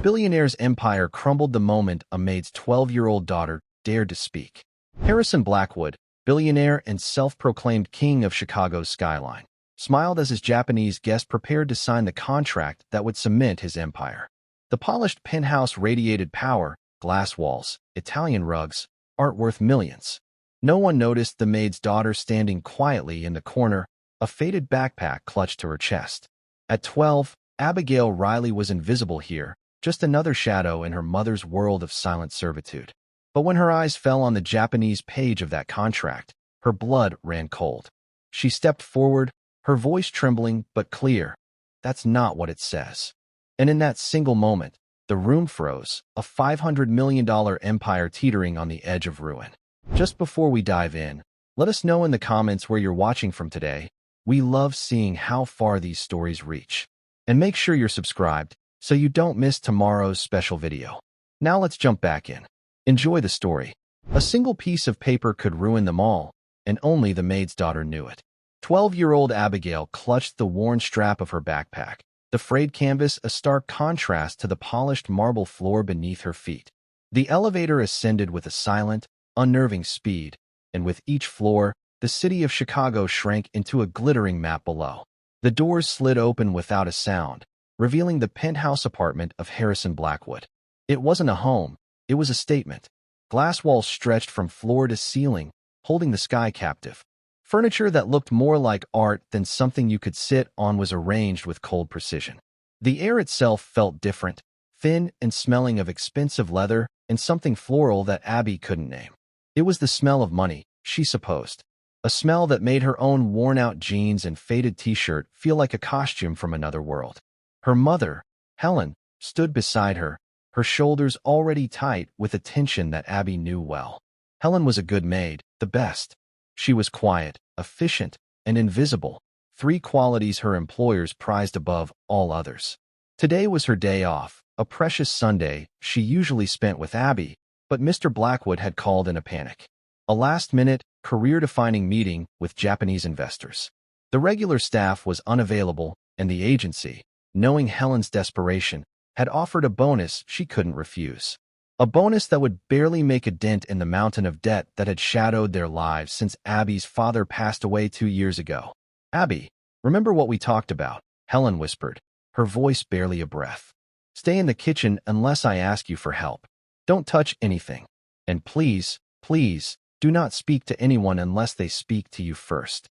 billionaire's empire crumbled the moment a maid's 12-year-old daughter dared to speak. Harrison Blackwood, billionaire and self-proclaimed king of Chicago's skyline, smiled as his Japanese guest prepared to sign the contract that would cement his empire. The polished penthouse radiated power, glass walls, Italian rugs, art worth millions. No one noticed the maid's daughter standing quietly in the corner, a faded backpack clutched to her chest. At 12, Abigail Riley was invisible here, just another shadow in her mother's world of silent servitude. But when her eyes fell on the Japanese page of that contract, her blood ran cold. She stepped forward, her voice trembling but clear. "That's not what it says." And in that single moment, the room froze, a $500 million empire teetering on the edge of ruin. Just before we dive in, let us know in the comments where you're watching from today. We love seeing how far these stories reach. And make sure you're subscribed so you don't miss tomorrow's special video. Now let's jump back in. Enjoy the story. A single piece of paper could ruin them all, and only the maid's daughter knew it. 12-year-old Abigail clutched the worn strap of her backpack, the frayed canvas a stark contrast to the polished marble floor beneath her feet. The elevator ascended with a silent, unnerving speed, and with each floor, the city of Chicago shrank into a glittering map below. The doors slid open without a sound, revealing the penthouse apartment of Harrison Blackwood. It wasn't a home, it was a statement. Glass walls stretched from floor to ceiling, holding the sky captive. Furniture that looked more like art than something you could sit on was arranged with cold precision. The air itself felt different, thin and smelling of expensive leather and something floral that Abby couldn't name. It was the smell of money, she supposed. A smell that made her own worn-out jeans and faded t-shirt feel like a costume from another world. Her mother, Helen, stood beside her, her shoulders already tight with a tension that Abby knew well. Helen was a good maid, the best. She was quiet, efficient, and invisible, three qualities her employers prized above all others. Today was her day off, a precious Sunday she usually spent with Abby, but Mr. Blackwood had called in a panic. A last-minute, career-defining meeting with Japanese investors. The regular staff was unavailable, and the agency, knowing Helen's desperation, had offered a bonus she couldn't refuse. A bonus that would barely make a dent in the mountain of debt that had shadowed their lives since Abby's father passed away 2 years ago. "Abby, remember what we talked about?" Helen whispered, her voice barely a breath. "Stay in the kitchen unless I ask you for help. Don't touch anything. And please, please, do not speak to anyone unless they speak to you first."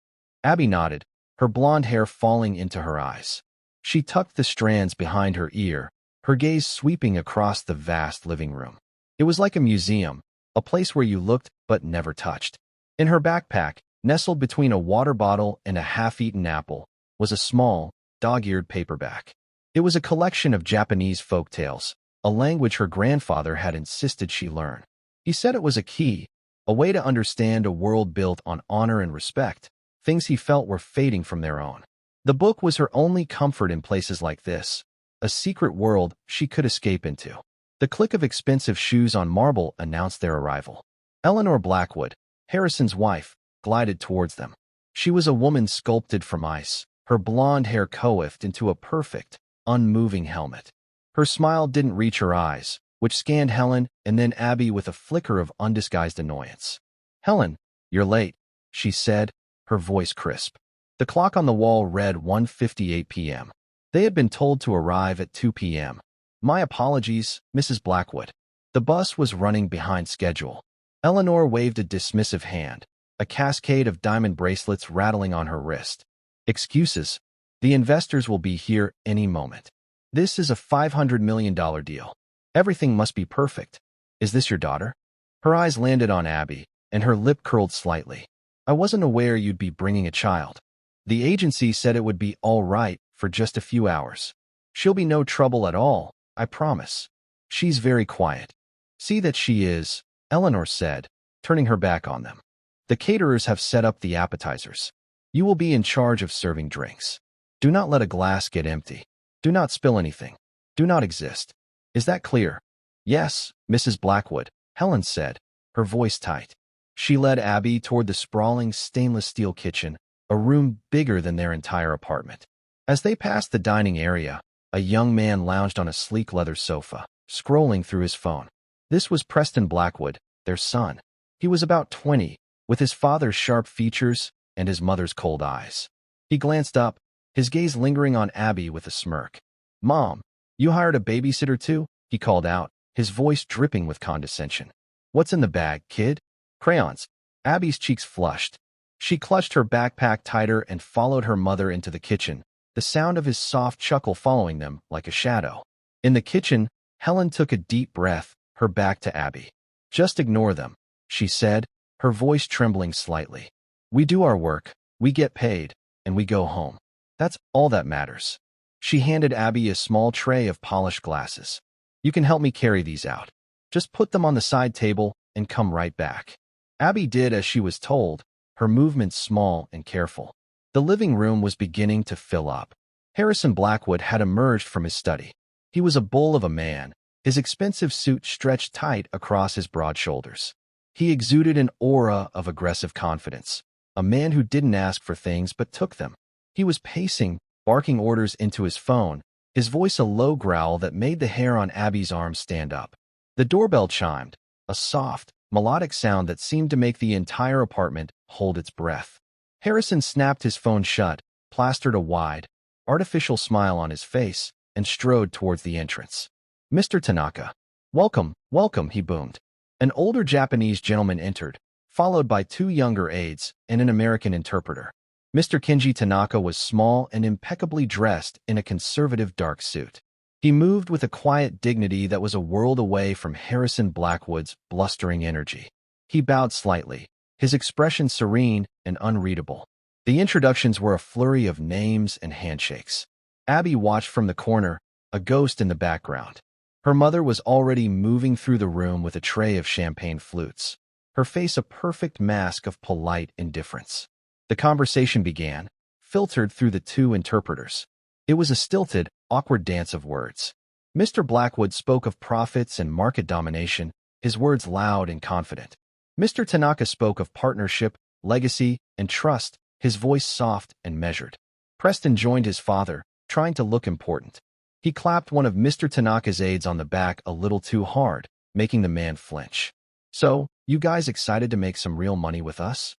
Abby nodded, her blonde hair falling into her eyes. She tucked the strands behind her ear, her gaze sweeping across the vast living room. It was like a museum, a place where you looked but never touched. In her backpack, nestled between a water bottle and a half-eaten apple, was a small, dog-eared paperback. It was a collection of Japanese folk tales, a language her grandfather had insisted she learn. He said it was a key, a way to understand a world built on honor and respect, things he felt were fading from their own. The book was her only comfort in places like this, a secret world she could escape into. The click of expensive shoes on marble announced their arrival. Eleanor Blackwood, Harrison's wife, glided towards them. She was a woman sculpted from ice, her blonde hair coiffed into a perfect, unmoving helmet. Her smile didn't reach her eyes, which scanned Helen and then Abby with a flicker of undisguised annoyance. "Helen, you're late," she said, her voice crisp. The clock on the wall read 1:58 p.m. They had been told to arrive at 2 p.m. "My apologies, Mrs. Blackwood. The bus was running behind schedule." Eleanor waved a dismissive hand, a cascade of diamond bracelets rattling on her wrist. "Excuses. The investors will be here any moment. This is a $500 million deal. Everything must be perfect. Is this your daughter?" Her eyes landed on Abby, and her lip curled slightly. "I wasn't aware you'd be bringing a child. The agency said it would be all right for just a few hours. She'll be no trouble at all, I promise. She's very quiet." "See that she is," Eleanor said, turning her back on them. "The caterers have set up the appetizers. You will be in charge of serving drinks. Do not let a glass get empty. Do not spill anything. Do not exist. Is that clear?" "Yes, Mrs. Blackwood," Helen said, her voice tight. She led Abby toward the sprawling stainless steel kitchen, a room bigger than their entire apartment. As they passed the dining area, A young man lounged on a sleek leather sofa, scrolling through his phone. This was Preston Blackwood, their son. He was about 20, with his father's sharp features and his mother's cold eyes. He glanced up, his gaze lingering on Abby with a smirk. "Mom, you hired a babysitter too?" he called out, his voice dripping with condescension. "What's in the bag, kid?" "Crayons." Abby's cheeks flushed. She clutched her backpack tighter and followed her mother into the kitchen, the sound of his soft chuckle following them like a shadow. In the kitchen, Helen took a deep breath, her back to Abby. "Just ignore them," she said, her voice trembling slightly. "We do our work, we get paid, and we go home. That's all that matters." She handed Abby a small tray of polished glasses. "You can help me carry these out. Just put them on the side table and come right back." Abby did as she was told, her movements small and careful. The living room was beginning to fill up. Harrison Blackwood had emerged from his study. He was a bull of a man, his expensive suit stretched tight across his broad shoulders. He exuded an aura of aggressive confidence, a man who didn't ask for things but took them. He was pacing, barking orders into his phone, his voice a low growl that made the hair on Abby's arms stand up. The doorbell chimed, a soft, melodic sound that seemed to make the entire apartment hold its breath. Harrison snapped his phone shut, plastered a wide, artificial smile on his face, and strode towards the entrance. "Mr. Tanaka." "Welcome, welcome," he boomed. An older Japanese gentleman entered, followed by two younger aides and an American interpreter. Mr. Kenji Tanaka was small and impeccably dressed in a conservative dark suit. He moved with a quiet dignity that was a world away from Harrison Blackwood's blustering energy. He bowed slightly, his expression serene and unreadable. The introductions were a flurry of names and handshakes. Abby watched from the corner, a ghost in the background. Her mother was already moving through the room with a tray of champagne flutes, her face a perfect mask of polite indifference. The conversation began, filtered through the two interpreters. It was a stilted, awkward dance of words. Mr. Blackwood spoke of profits and market domination, his words loud and confident. Mr. Tanaka spoke of partnership, legacy, and trust, his voice soft and measured. Preston joined his father, trying to look important. He clapped one of Mr. Tanaka's aides on the back a little too hard, making the man flinch. "So, you guys excited to make some real money with us?"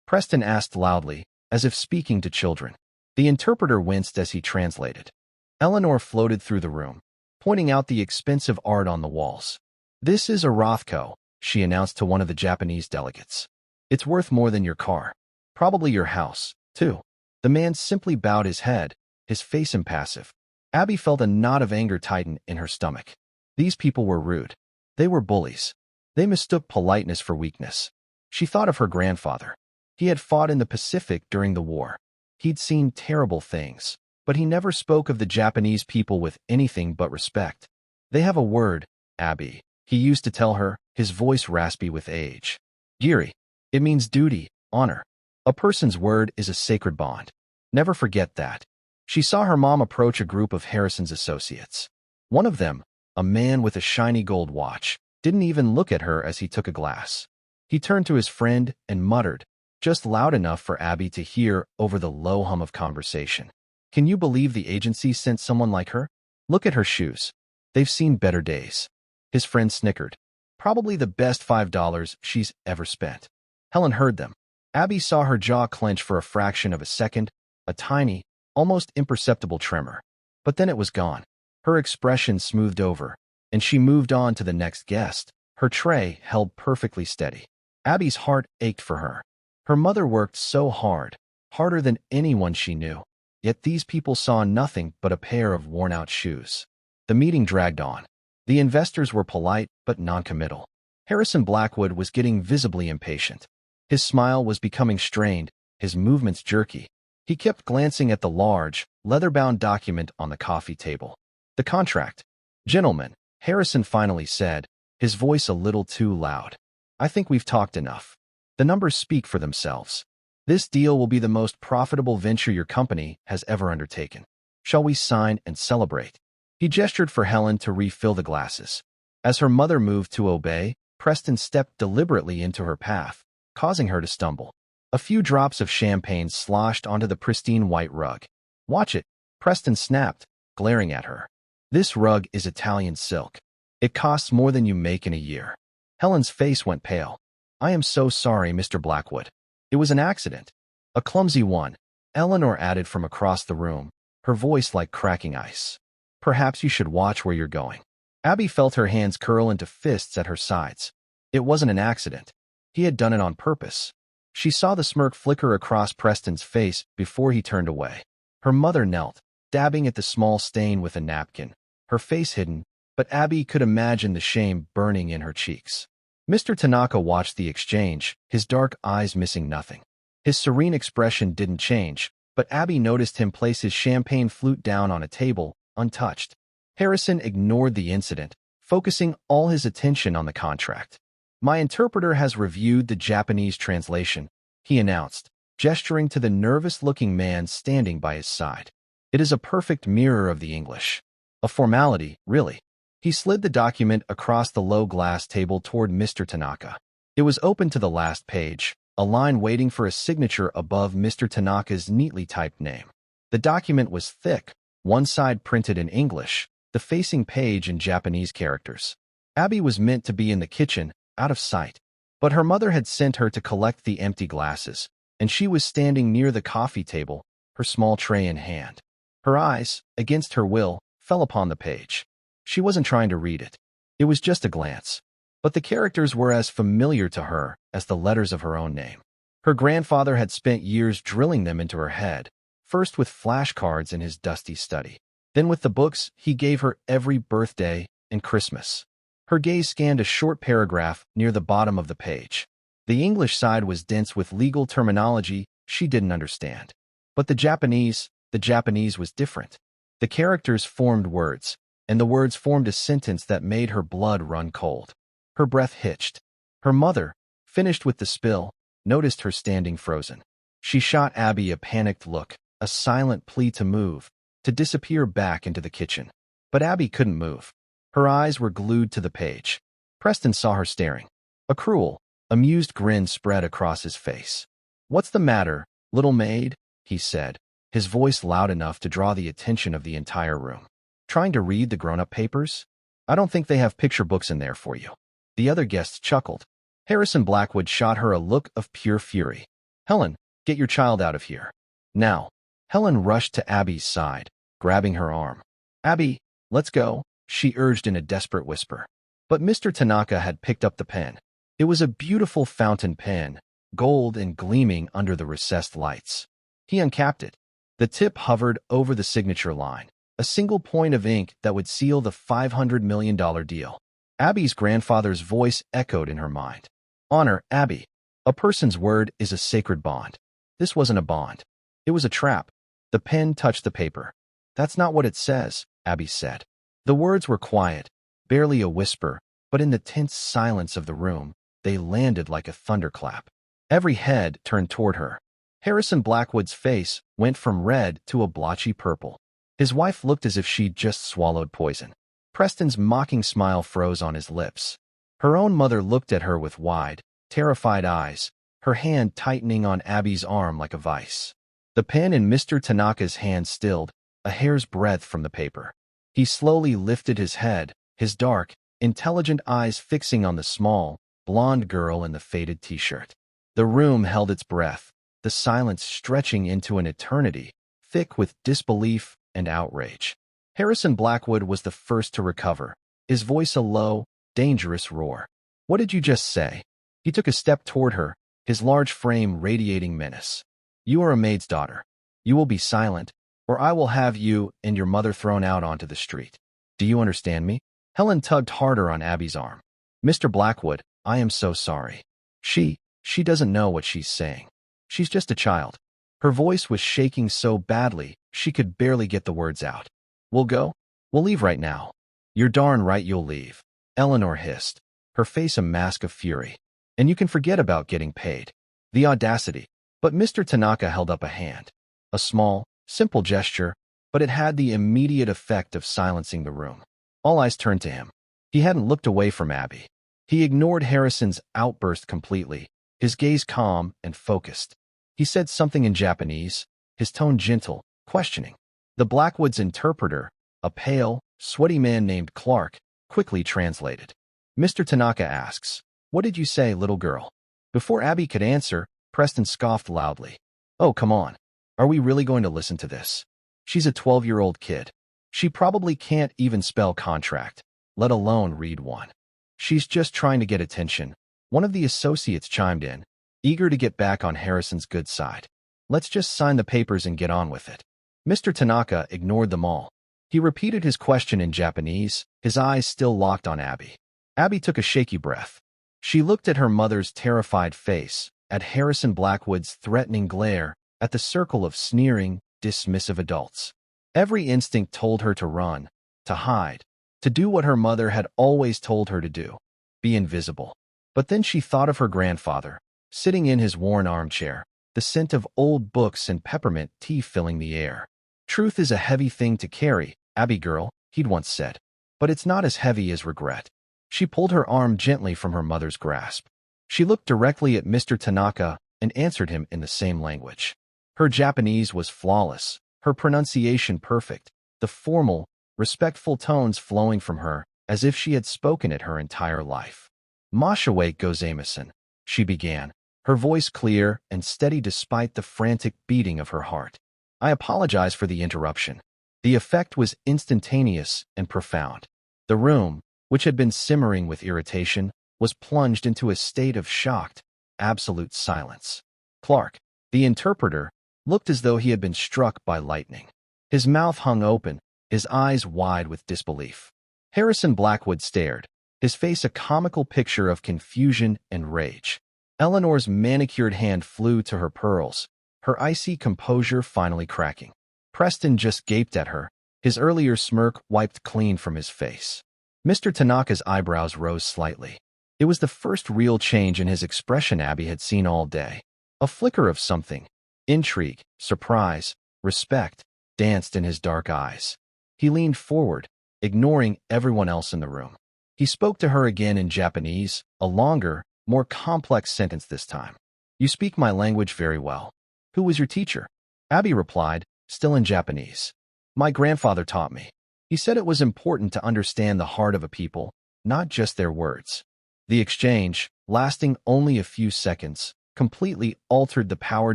Preston asked loudly, as if speaking to children. The interpreter winced as he translated. Eleanor floated through the room, pointing out the expensive art on the walls. "This is a Rothko," she announced to one of the Japanese delegates. "It's worth more than your car. Probably your house, too." The man simply bowed his head, his face impassive. Abby felt a knot of anger tighten in her stomach. These people were rude. They were bullies. They mistook politeness for weakness. She thought of her grandfather. He had fought in the Pacific during the war. He'd seen terrible things, but he never spoke of the Japanese people with anything but respect. "They have a word, Abby," he used to tell her, his voice raspy with age. "Giri. It means duty, honor. A person's word is a sacred bond. Never forget that." She saw her mom approach a group of Harrison's associates. One of them, a man with a shiny gold watch, didn't even look at her as he took a glass. He turned to his friend and muttered, just loud enough for Abby to hear over the low hum of conversation. "Can you believe the agency sent someone like her? Look at her shoes. They've seen better days." His friend snickered. "Probably the best $5 she's ever spent." Helen heard them. Abby saw her jaw clench for a fraction of a second, a tiny, almost imperceptible tremor. But then it was gone. Her expression smoothed over, and she moved on to the next guest, her tray held perfectly steady. Abby's heart ached for her. Her mother worked so hard, harder than anyone she knew, yet these people saw nothing but a pair of worn-out shoes. The meeting dragged on. The investors were polite but non-committal. Harrison Blackwood was getting visibly impatient. His smile was becoming strained, his movements jerky. He kept glancing at the large, leather-bound document on the coffee table. "The contract." "Gentlemen," Harrison finally said, his voice a little too loud. "I think we've talked enough. The numbers speak for themselves. This deal will be the most profitable venture your company has ever undertaken. Shall we sign and celebrate?" He gestured for Helen to refill the glasses. As her mother moved to obey, Preston stepped deliberately into her path, causing her to stumble. A few drops of champagne sloshed onto the pristine white rug. "Watch it," Preston snapped, glaring at her. This rug is Italian silk. It costs more than you make in a year. Helen's face went pale. I am so sorry, Mr. Blackwood. It was an accident. A clumsy one, Eleanor added from across the room, her voice like cracking ice. Perhaps you should watch where you're going. Abby felt her hands curl into fists at her sides. It wasn't an accident. He had done it on purpose. She saw the smirk flicker across Preston's face before he turned away. Her mother knelt, dabbing at the small stain with a napkin, her face hidden, but Abby could imagine the shame burning in her cheeks. Mr. Tanaka watched the exchange, his dark eyes missing nothing. His serene expression didn't change, but Abby noticed him place his champagne flute down on a table, untouched. Harrison ignored the incident, focusing all his attention on the contract. My interpreter has reviewed the Japanese translation, he announced, gesturing to the nervous-looking man standing by his side. It is a perfect mirror of the English. A formality, really. He slid the document across the low glass table toward Mr. Tanaka. It was open to the last page, a line waiting for a signature above Mr. Tanaka's neatly typed name. The document was thick, one side printed in English, the facing page in Japanese characters. Abby was meant to be in the kitchen, out of sight. But her mother had sent her to collect the empty glasses, and she was standing near the coffee table, her small tray in hand. Her eyes, against her will, fell upon the page. She wasn't trying to read it. It was just a glance. But the characters were as familiar to her as the letters of her own name. Her grandfather had spent years drilling them into her head, first with flashcards in his dusty study, then with the books he gave her every birthday and Christmas. Her gaze scanned a short paragraph near the bottom of the page. The English side was dense with legal terminology she didn't understand. But the Japanese was different. The characters formed words, and the words formed a sentence that made her blood run cold. Her breath hitched. Her mother, finished with the spill, noticed her standing frozen. She shot Abby a panicked look, a silent plea to move, to disappear back into the kitchen. But Abby couldn't move. Her eyes were glued to the page. Preston saw her staring. A cruel, amused grin spread across his face. "What's the matter, little maid?" he said, his voice loud enough to draw the attention of the entire room. "Trying to read the grown-up papers? I don't think they have picture books in there for you." The other guests chuckled. Harrison Blackwood shot her a look of pure fury. "Helen, get your child out of here. Now." Helen rushed to Abby's side, grabbing her arm. "Abby, let's go," she urged in a desperate whisper. But Mr. Tanaka had picked up the pen. It was a beautiful fountain pen, gold and gleaming under the recessed lights. He uncapped it. The tip hovered over the signature line, a single point of ink that would seal the $500 million deal. Abby's grandfather's voice echoed in her mind. "Honor, Abby. A person's word is a sacred bond." This wasn't a bond. It was a trap. The pen touched the paper. "That's not what it says," Abby said. The words were quiet, barely a whisper, but in the tense silence of the room, they landed like a thunderclap. Every head turned toward her. Harrison Blackwood's face went from red to a blotchy purple. His wife looked as if she'd just swallowed poison. Preston's mocking smile froze on his lips. Her own mother looked at her with wide, terrified eyes, her hand tightening on Abby's arm like a vice. The pen in Mr. Tanaka's hand stilled, a hair's breadth from the paper. He slowly lifted his head, his dark, intelligent eyes fixing on the small, blonde girl in the faded t-shirt. The room held its breath, the silence stretching into an eternity, thick with disbelief and outrage. Harrison Blackwood was the first to recover, his voice a low, dangerous roar. "What did you just say?" He took a step toward her, his large frame radiating menace. "You are a maid's daughter. You will be silent, or I will have you and your mother thrown out onto the street. Do you understand me?" Helen tugged harder on Abby's arm. "Mr. Blackwood, I am so sorry. She doesn't know what she's saying. She's just a child." Her voice was shaking so badly, she could barely get the words out. "We'll go? We'll leave right now." "You're darn right you'll leave," Eleanor hissed, her face a mask of fury. "And you can forget about getting paid." The audacity. But Mr. Tanaka held up a hand. A small, simple gesture, but it had the immediate effect of silencing the room. All eyes turned to him. He hadn't looked away from Abby. He ignored Harrison's outburst completely, his gaze calm and focused. He said something in Japanese, his tone gentle, questioning. The Blackwood's interpreter, A pale, sweaty man named Clark quickly translated. Mr. Tanaka asks, "What did you say, little girl?" Before Abby could answer, Preston scoffed loudly. "Oh, come on. Are we really going to listen to this? She's a 12-year-old kid. She probably can't even spell contract, let alone read one. She's just trying to get attention." One of the associates chimed in, eager to get back on Harrison's good side. "Let's just sign the papers and get on with it." Mr. Tanaka ignored them all. He repeated his question in Japanese, his eyes still locked on Abby. Abby took a shaky breath. She looked at her mother's terrified face, at Harrison Blackwood's threatening glare, at the circle of sneering, dismissive adults. Every instinct told her to run, to hide, to do what her mother had always told her to do, be invisible. But then she thought of her grandfather, sitting in his worn armchair, the scent of old books and peppermint tea filling the air. "Truth is a heavy thing to carry, Abby girl," he'd once said. "But it's not as heavy as regret." She pulled her arm gently from her mother's grasp. She looked directly at Mr. Tanaka and answered him in the same language. Her Japanese was flawless, her pronunciation perfect, the formal, respectful tones flowing from her as if she had spoken it her entire life. "Mashawe gozaimasen," she began, her voice clear and steady despite the frantic beating of her heart. "I apologize for the interruption." The effect was instantaneous and profound. The room, which had been simmering with irritation, was plunged into a state of shocked, absolute silence. Clark, the interpreter, looked as though he had been struck by lightning. His mouth hung open, his eyes wide with disbelief. Harrison Blackwood stared, his face a comical picture of confusion and rage. Eleanor's manicured hand flew to her pearls, her icy composure finally cracking. Preston just gaped at her, his earlier smirk wiped clean from his face. Mr. Tanaka's eyebrows rose slightly. It was the first real change in his expression Abby had seen all day. A flicker of something, intrigue, surprise, respect, danced in his dark eyes. He leaned forward, ignoring everyone else in the room. He spoke to her again in Japanese, a longer, more complex sentence this time. "You speak my language very well. Who was your teacher?" Abby replied, still in Japanese. "My grandfather taught me. He said it was important to understand the heart of a people, not just their words." The exchange, lasting only a few seconds, completely altered the power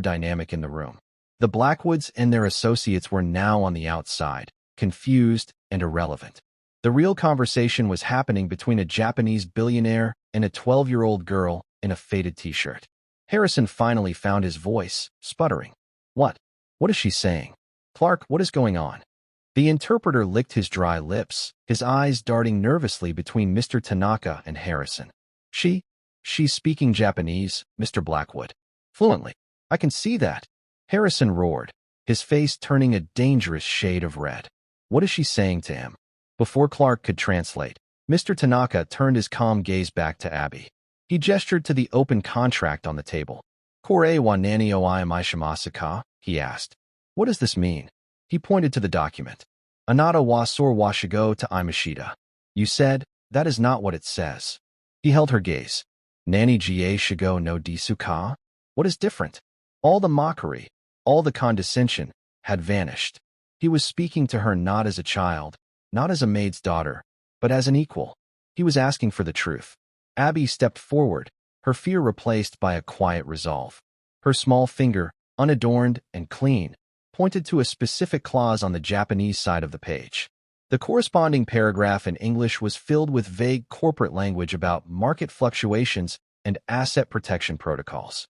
dynamic in the room. The Blackwoods and their associates were now on the outside, confused and irrelevant. The real conversation was happening between a Japanese billionaire and a 12-year-old girl in a faded t-shirt. Harrison finally found his voice, sputtering. What is she saying? Clark, what is going on?" The interpreter licked his dry lips, his eyes darting nervously between Mr. Tanaka and Harrison. She's speaking Japanese, Mr. Blackwood. Fluently. I can see that." Harrison roared, his face turning a dangerous shade of red. What is she saying to him? Before Clark could translate, Mr. Tanaka turned his calm gaze back to Abby. He gestured to the open contract on the table. "Kore wa nani o imaishimasu ka?" he asked. "What does this mean?" He pointed to the document. "Anata wa sor wa shigo to imashita." "You said, that is not what it says." He held her gaze. "Nani ga shigo no disu ka?" What is different? All the mockery, all the condescension, had vanished. He was speaking to her not as a child, not as a maid's daughter, but as an equal. He was asking for the truth. Abby stepped forward, her fear replaced by a quiet resolve. Her small finger, unadorned and clean, pointed to a specific clause on the Japanese side of the page. The corresponding paragraph in English was filled with vague corporate language about market fluctuations and asset protection protocols.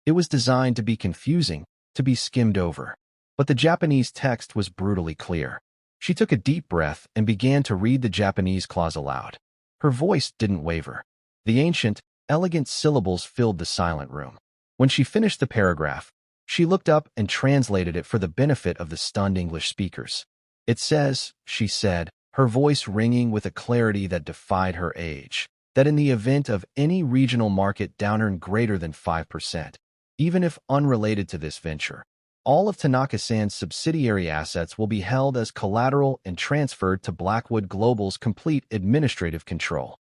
It was designed to be confusing, to be skimmed over. But the Japanese text was brutally clear. She took a deep breath and began to read the Japanese clause aloud. Her voice didn't waver. The ancient, elegant syllables filled the silent room. When she finished the paragraph, she looked up and translated it for the benefit of the stunned English speakers. "It says," she said, her voice ringing with a clarity that defied her age, "that in the event of any regional market downturn greater than 5%, even if unrelated to this venture, all of Tanaka-san's subsidiary assets will be held as collateral and transferred to Blackwood Global's complete administrative control."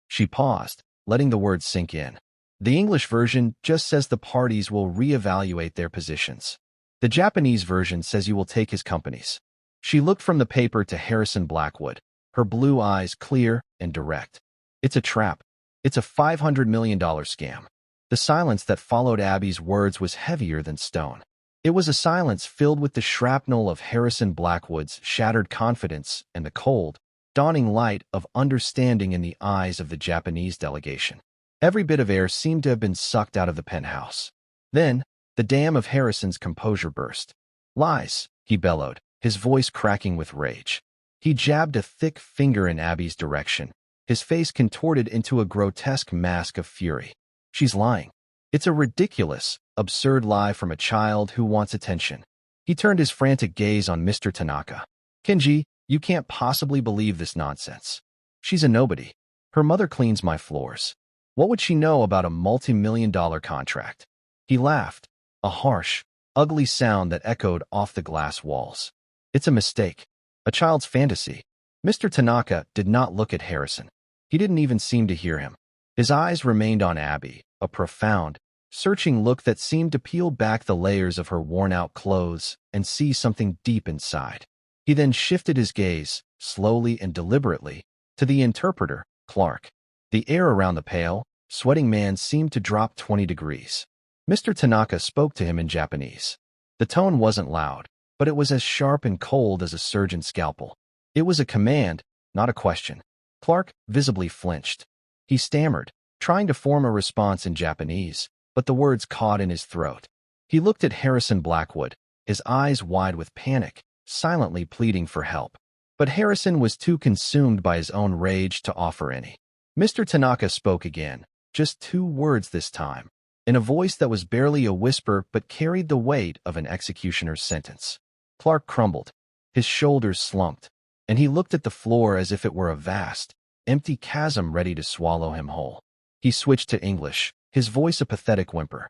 She paused, letting the words sink in. The English version just says the parties will reevaluate their positions. The Japanese version says you will take his companies. She looked from the paper to Harrison Blackwood, her blue eyes clear and direct. It's a trap. It's a $500 million scam. The silence that followed Abby's words was heavier than stone. It was a silence filled with the shrapnel of Harrison Blackwood's shattered confidence and the cold, dawning light of understanding in the eyes of the Japanese delegation. Every bit of air seemed to have been sucked out of the penthouse. Then, the dam of Harrison's composure burst. "Lies," he bellowed, his voice cracking with rage. He jabbed a thick finger in Abby's direction, his face contorted into a grotesque mask of fury. "She's lying. It's a ridiculous, absurd lie from a child who wants attention." He turned his frantic gaze on Mr. Tanaka. "Kenji, you can't possibly believe this nonsense. She's a nobody. Her mother cleans my floors. What would she know about a multi-million-dollar contract?" He laughed, a harsh, ugly sound that echoed off the glass walls. "It's a mistake. A child's fantasy." Mr. Tanaka did not look at Harrison. He didn't even seem to hear him. His eyes remained on Abby, a profound, searching look that seemed to peel back the layers of her worn-out clothes and see something deep inside. He then shifted his gaze, slowly and deliberately, to the interpreter, Clark. The air around the pale, sweating man seemed to drop 20 degrees. Mr. Tanaka spoke to him in Japanese. The tone wasn't loud, but it was as sharp and cold as a surgeon's scalpel. It was a command, not a question. Clark visibly flinched. He stammered, trying to form a response in Japanese, but the words caught in his throat. He looked at Harrison Blackwood, his eyes wide with panic, silently pleading for help. But Harrison was too consumed by his own rage to offer any. Mr. Tanaka spoke again, just 2 words this time, in a voice that was barely a whisper but carried the weight of an executioner's sentence. Clark crumbled. His shoulders slumped, and he looked at the floor as if it were a vast, empty chasm ready to swallow him whole. He switched to English, his voice a pathetic whimper.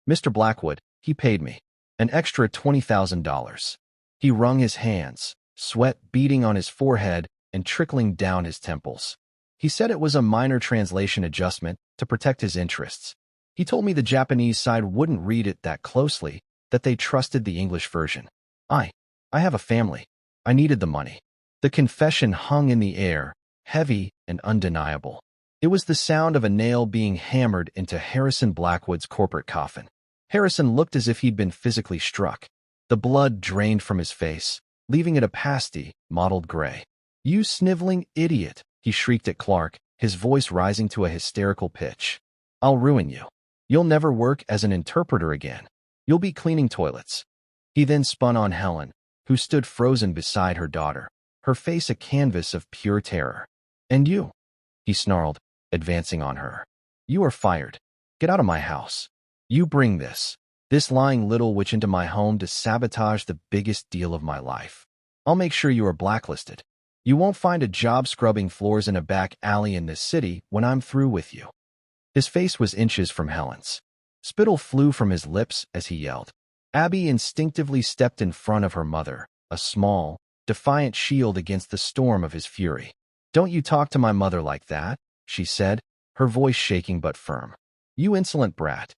Mr. Blackwood, he paid me an extra $20,000. He wrung his hands, sweat beading on his forehead and trickling down his temples. He said it was a minor translation adjustment to protect his interests. He told me the Japanese side wouldn't read it that closely, that they trusted the English version. I have a family. I needed the money." The confession hung in the air, heavy and undeniable. It was the sound of a nail being hammered into Harrison Blackwood's corporate coffin. Harrison looked as if he'd been physically struck. The blood drained from his face, leaving it a pasty, mottled gray. "You sniveling idiot," he shrieked at Clark, his voice rising to a hysterical pitch. "I'll ruin you. You'll never work as an interpreter again. You'll be cleaning toilets." He then spun on Helen, who stood frozen beside her daughter, her face a canvas of pure terror. "And you," he snarled, advancing on her. "You are fired. Get out of my house. You bring this lying little witch into my home to sabotage the biggest deal of my life. I'll make sure you are blacklisted. You won't find a job scrubbing floors in a back alley in this city when I'm through with you." His face was inches from Helen's. Spittle flew from his lips as he yelled. Abby instinctively stepped in front of her mother, a small, defiant shield against the storm of his fury. "Don't you talk to my mother like that," she said, her voice shaking but firm. "You insolent brat."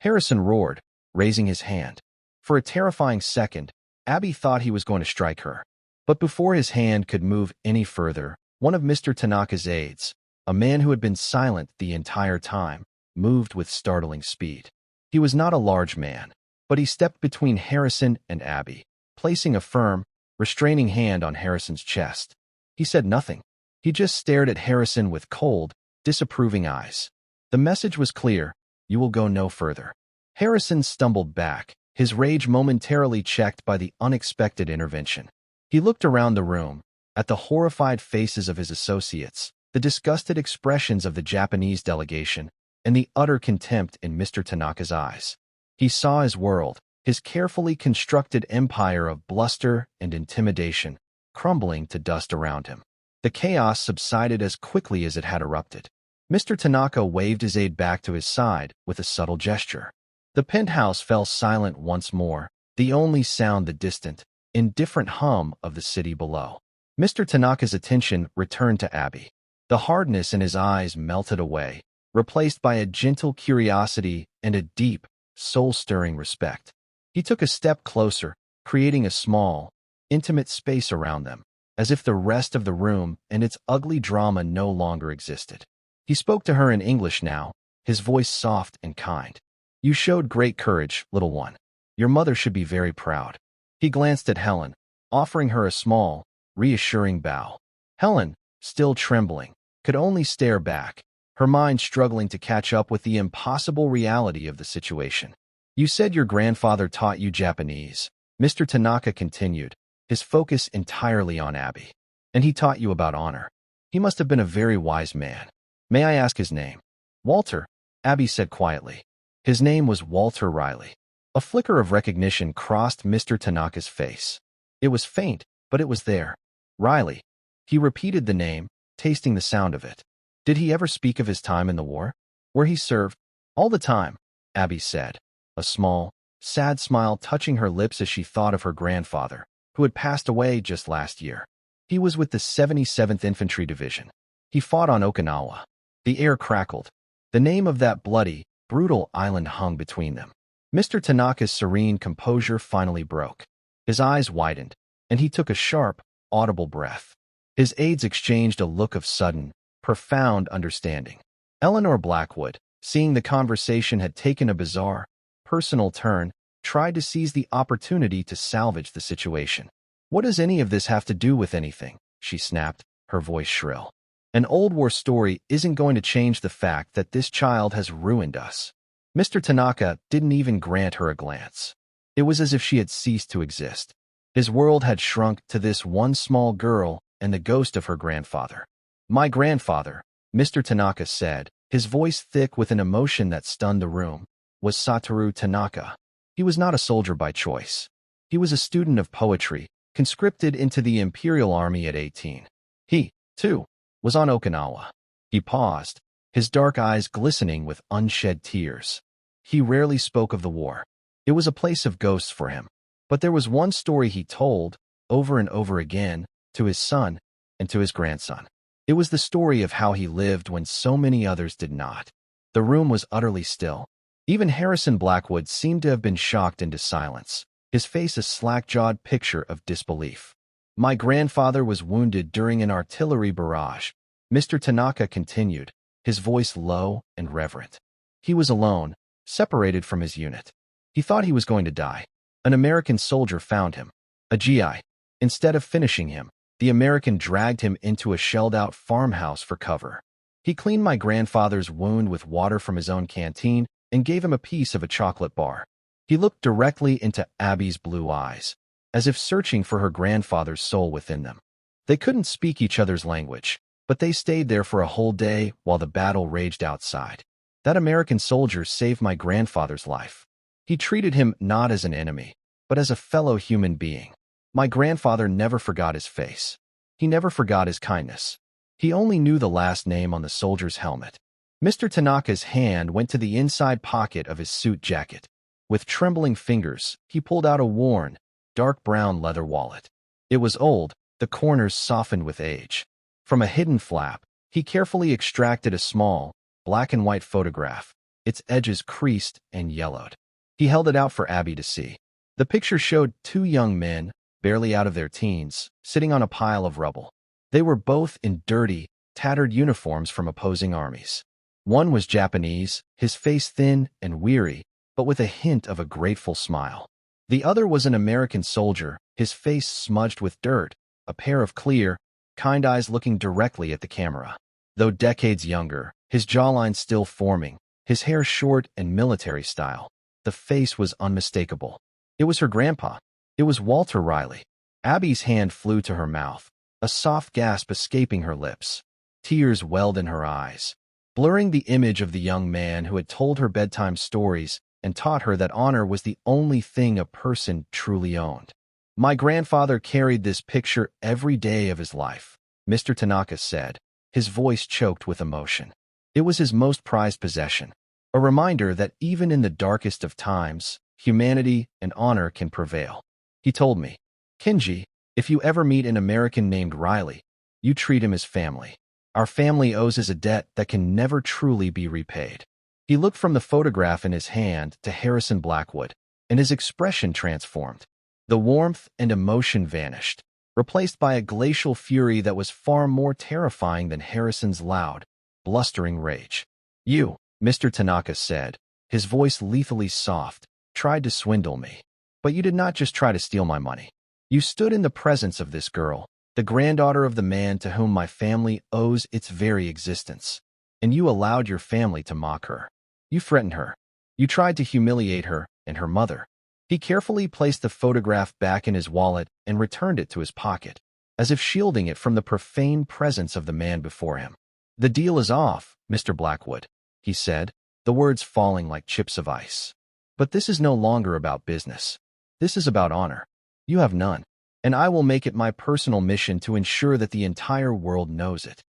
Harrison roared, raising his hand. For a terrifying second, Abby thought he was going to strike her. But before his hand could move any further, one of Mr. Tanaka's aides, a man who had been silent the entire time, moved with startling speed. He was not a large man, but he stepped between Harrison and Abby, placing a firm, restraining hand on Harrison's chest. He said nothing. He just stared at Harrison with cold, disapproving eyes. The message was clear: you will go no further. Harrison stumbled back, his rage momentarily checked by the unexpected intervention. He looked around the room, at the horrified faces of his associates, the disgusted expressions of the Japanese delegation, and the utter contempt in Mr. Tanaka's eyes. He saw his world, his carefully constructed empire of bluster and intimidation, crumbling to dust around him. The chaos subsided as quickly as it had erupted. Mr. Tanaka waved his aide back to his side with a subtle gesture. The penthouse fell silent once more, the only sound the distant, indifferent hum of the city below. Mr. Tanaka's attention returned to Abby. The hardness in his eyes melted away, replaced by a gentle curiosity and a deep, soul-stirring respect. He took a step closer, creating a small, intimate space around them, as if the rest of the room and its ugly drama no longer existed. He spoke to her in English now, his voice soft and kind. "You showed great courage, little one. Your mother should be very proud." He glanced at Helen, offering her a small, reassuring bow. Helen, still trembling, could only stare back, her mind struggling to catch up with the impossible reality of the situation. "You said your grandfather taught you Japanese," Mr. Tanaka continued, his focus entirely on Abby. "And he taught you about honor. He must have been a very wise man. May I ask his name?" "Walter," Abby said quietly. His name was Walter Riley. A flicker of recognition crossed Mr. Tanaka's face. It was faint, but it was there. "Riley." He repeated the name, tasting the sound of it. "Did he ever speak of his time in the war? Where he served?" "All the time," Abby said, a small, sad smile touching her lips as she thought of her grandfather, who had passed away just last year. He was with the 77th Infantry Division. He fought on Okinawa. The air crackled. The name of that bloody, brutal island hung between them. Mr. Tanaka's serene composure finally broke. His eyes widened, and he took a sharp, audible breath. His aides exchanged a look of sudden, profound understanding. Eleanor Blackwood, seeing the conversation had taken a bizarre, personal turn, tried to seize the opportunity to salvage the situation. "What does any of this have to do with anything?" she snapped, her voice shrill. "An old war story isn't going to change the fact that this child has ruined us." Mr. Tanaka didn't even grant her a glance. It was as if she had ceased to exist. His world had shrunk to this one small girl and the ghost of her grandfather. "My grandfather," Mr. Tanaka said, his voice thick with an emotion that stunned the room, "was Satoru Tanaka. He was not a soldier by choice. He was a student of poetry, conscripted into the Imperial Army at 18. He, too, was on Okinawa." He paused, his dark eyes glistening with unshed tears. He rarely spoke of the war. It was a place of ghosts for him. But there was one story he told, over and over again, to his son and to his grandson. It was the story of how he lived when so many others did not. The room was utterly still. Even Harrison Blackwood seemed to have been shocked into silence, his face a slack-jawed picture of disbelief. "My grandfather was wounded during an artillery barrage," Mr. Tanaka continued, his voice low and reverent. "He was alone, separated from his unit. He thought he was going to die. An American soldier found him, a GI. Instead of finishing him, the American dragged him into a shelled-out farmhouse for cover. He cleaned my grandfather's wound with water from his own canteen and gave him a piece of a chocolate bar." He looked directly into Abby's blue eyes, as if searching for her grandfather's soul within them. They couldn't speak each other's language, but they stayed there for a whole day while the battle raged outside. "That American soldier saved my grandfather's life. He treated him not as an enemy, but as a fellow human being. My grandfather never forgot his face. He never forgot his kindness. He only knew the last name on the soldier's helmet." Mr. Tanaka's hand went to the inside pocket of his suit jacket. With trembling fingers, he pulled out a worn, dark brown leather wallet. It was old, the corners softened with age. From a hidden flap, he carefully extracted a small, black and white photograph, its edges creased and yellowed. He held it out for Abby to see. The picture showed two young men, barely out of their teens, sitting on a pile of rubble. They were both in dirty, tattered uniforms from opposing armies. One was Japanese, his face thin and weary, but with a hint of a grateful smile. The other was an American soldier, his face smudged with dirt, a pair of clear, kind eyes looking directly at the camera. Though decades younger, his jawline still forming, his hair short and military style, the face was unmistakable. It was her grandpa. It was Walter Riley. Abby's hand flew to her mouth, a soft gasp escaping her lips. Tears welled in her eyes, blurring the image of the young man who had told her bedtime stories and taught her that honor was the only thing a person truly owned. "My grandfather carried this picture every day of his life," Mr. Tanaka said, his voice choked with emotion. "It was his most prized possession, a reminder that even in the darkest of times, humanity and honor can prevail. He told me, 'Kenji, if you ever meet an American named Riley, you treat him as family. Our family owes us a debt that can never truly be repaid.'" He looked from the photograph in his hand to Harrison Blackwood, and his expression transformed. The warmth and emotion vanished, replaced by a glacial fury that was far more terrifying than Harrison's loud, blustering rage. "You," Mr. Tanaka said, his voice lethally soft, "tried to swindle me. But you did not just try to steal my money. You stood in the presence of this girl, the granddaughter of the man to whom my family owes its very existence. And you allowed your family to mock her. You threatened her. You tried to humiliate her and her mother." He carefully placed the photograph back in his wallet and returned it to his pocket, as if shielding it from the profane presence of the man before him. "The deal is off, Mr. Blackwood," he said, the words falling like chips of ice. "But this is no longer about business. This is about honor. You have none, and I will make it my personal mission to ensure that the entire world knows it."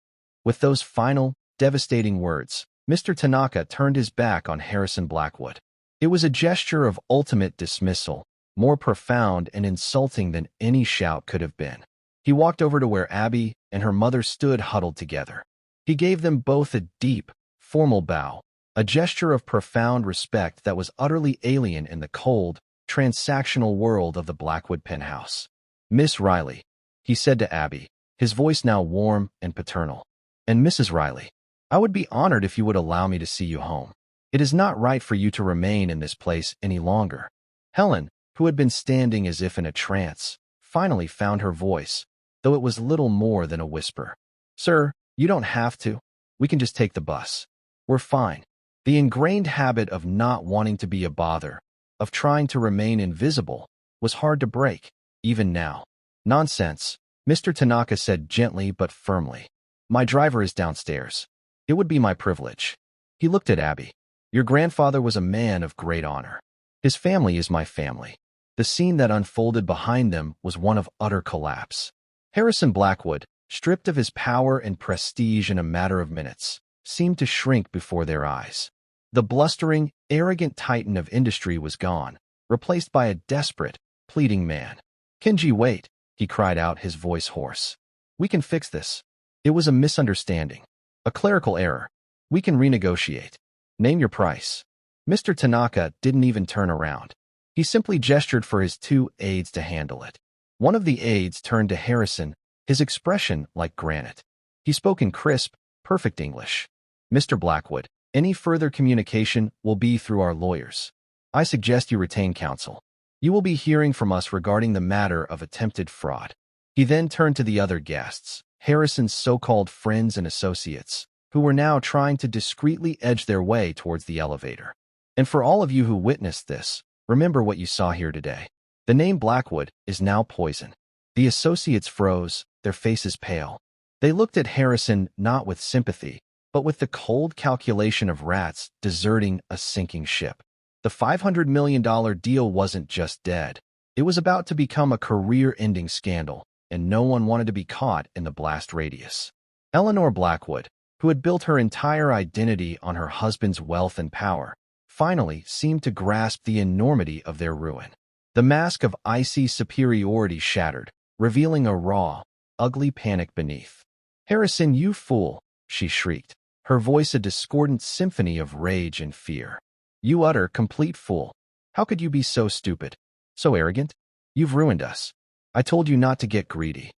With those final, devastating words, Mr. Tanaka turned his back on Harrison Blackwood. It was a gesture of ultimate dismissal, more profound and insulting than any shout could have been. He walked over to where Abby and her mother stood huddled together. He gave them both a deep, formal bow, a gesture of profound respect that was utterly alien in the cold, transactional world of the Blackwood penthouse. "Miss Riley," he said to Abby, his voice now warm and paternal. "And Mrs. Riley, I would be honored if you would allow me to see you home. It is not right for you to remain in this place any longer." Helen, who had been standing as if in a trance, finally found her voice, though it was little more than a whisper. "Sir, you don't have to. We can just take the bus. We're fine." The ingrained habit of not wanting to be a bother, of trying to remain invisible, was hard to break, even now. "Nonsense," Mr. Tanaka said gently but firmly. "My driver is downstairs. It would be my privilege." He looked at Abby. "Your grandfather was a man of great honor. His family is my family." The scene that unfolded behind them was one of utter collapse. Harrison Blackwood, stripped of his power and prestige in a matter of minutes, seemed to shrink before their eyes. The blustering, arrogant titan of industry was gone, replaced by a desperate, pleading man. "Kenji, wait," he cried out, his voice hoarse. "We can fix this. It was a misunderstanding. A clerical error. We can renegotiate. Name your price." Mr. Tanaka didn't even turn around. He simply gestured for his two aides to handle it. One of the aides turned to Harrison, his expression like granite. He spoke in crisp, perfect English. "Mr. Blackwood, any further communication will be through our lawyers. I suggest you retain counsel. You will be hearing from us regarding the matter of attempted fraud." He then turned to the other guests, Harrison's so-called friends and associates, who were now trying to discreetly edge their way towards the elevator. "And for all of you who witnessed this, remember what you saw here today. The name Blackwood is now poison." The associates froze, their faces pale. They looked at Harrison not with sympathy, but with the cold calculation of rats deserting a sinking ship. The $500 million deal wasn't just dead. It was about to become a career-ending scandal, and no one wanted to be caught in the blast radius. Eleanor Blackwood, who had built her entire identity on her husband's wealth and power, finally seemed to grasp the enormity of their ruin. The mask of icy superiority shattered, revealing a raw, ugly panic beneath. "Harrison, you fool!" she shrieked, her voice a discordant symphony of rage and fear. "You utter, complete fool! How could you be so stupid? So arrogant? You've ruined us. I told you not to get greedy."